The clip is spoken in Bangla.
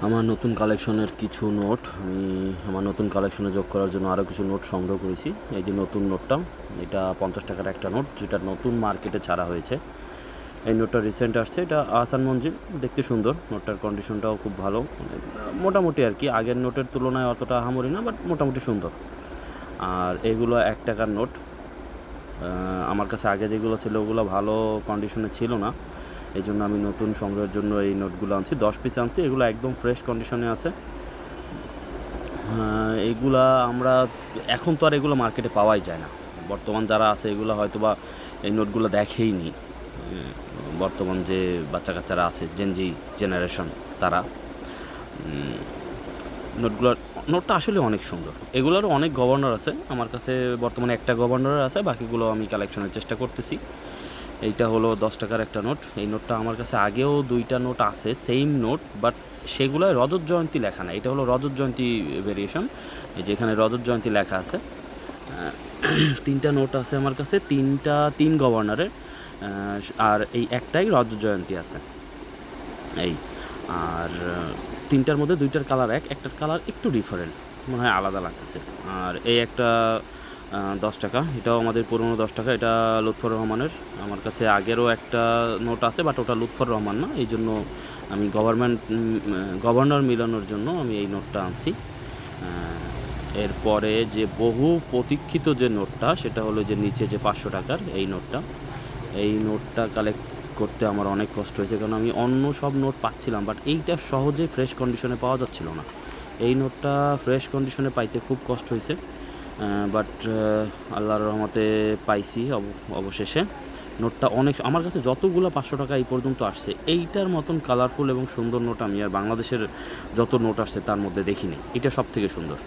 আমার নতুন কালেকশনের কিছু নোট আমি আমার নতুন কালেকশনে যোগ করার জন্য আরও কিছু নোট সংগ্রহ করেছি। এই যে নতুন নোটটা, এটা 50 টাকার একটা নোট, যেটা নতুন মার্কেটে ছাড়া হয়েছে। এই নোটটা রিসেন্ট আসছে, এটা আহসান মঞ্জিল, দেখতে সুন্দর। নোটটার কন্ডিশনটাও খুব ভালো, মোটামুটি আর কি, আগের নোটের তুলনায় অতটা আহামরি না, বাট মোটামুটি সুন্দর। আর এগুলো 1 টাকার নোট। আমার কাছে আগে যেগুলো ছিল ওগুলো ভালো কন্ডিশনে ছিল না, এই জন্য আমি নতুন সংগ্রহের জন্য এই নোটগুলো আনছি। 10 পিস আনছি, এগুলো একদম ফ্রেশ কন্ডিশনে আছে। এগুলা আমরা এখন তো আর এগুলো মার্কেটে পাওয়াই যায় না। বর্তমান যারা আছে এগুলো হয়তো বা এই নোটগুলো দেখেই নি। বর্তমান যে বাচ্চা কাচ্চারা আছে, জেনজি জেনারেশন, তারা নোটটা আসলে অনেক সুন্দর। এগুলোরও অনেক গভর্নর আছে, আমার কাছে বর্তমানে একটা গভর্নর আছে, বাকিগুলো আমি কালেকশনের চেষ্টা করতেছি। এইটা হলো 10 টাকার একটা নোট। এই নোটটা আমার কাছে আগেও 2টা নোট আছে, সেম নোট, বাট সেগুলোয় রজত জয়ন্তী লেখা না। এটা হলো রজত জয়ন্তী ভেরিয়েশন, এই যে এখানে রজত জয়ন্তী লেখা আছে। 3টা নোট আছে আমার কাছে, 3 গভর্নরের, আর এই একটাই রজত জয়ন্তী আছে। এই আর 3টার মধ্যে 2টার কালার একটার কালার একটু ডিফারেন্ট, মনে হয় আলাদা লাগতেছে। আর এই একটা 10 টাকা, এটাও আমাদের পুরনো 10 টাকা, এটা লুৎফর রহমানের। আমার কাছে আগেরও একটা নোট আছে, বাট ওটা লুৎফর রহমান না, এই জন্য আমি গভর্নর মিলানোর জন্য আমি এই নোটটা আনছি। এরপরে যে বহু প্রতীক্ষিত যে নোটটা, সেটা হলো যে নিচে যে 500 টাকার এই নোটটা কালেক্ট করতে আমার অনেক কষ্ট হয়েছে, কারণ আমি অন্য সব নোট পাচ্ছিলাম, বাট এইটা সহজে ফ্রেশ কন্ডিশনে পাওয়া যাচ্ছিল না। এই নোটটা ফ্রেশ কন্ডিশনে পাইতে খুব কষ্ট হয়েছে, বাট আল্লাহর রহমতে পাইছি অবশেষে। নোটটা অনেক, আমার কাছে যতগুলো 500 টাকা এই পর্যন্ত আসছে, এইটার মতন কালারফুল এবং সুন্দর নোট আমি আর বাংলাদেশের যত নোট আসছে তার মধ্যে দেখিনি। এটা সব থেকে সুন্দর।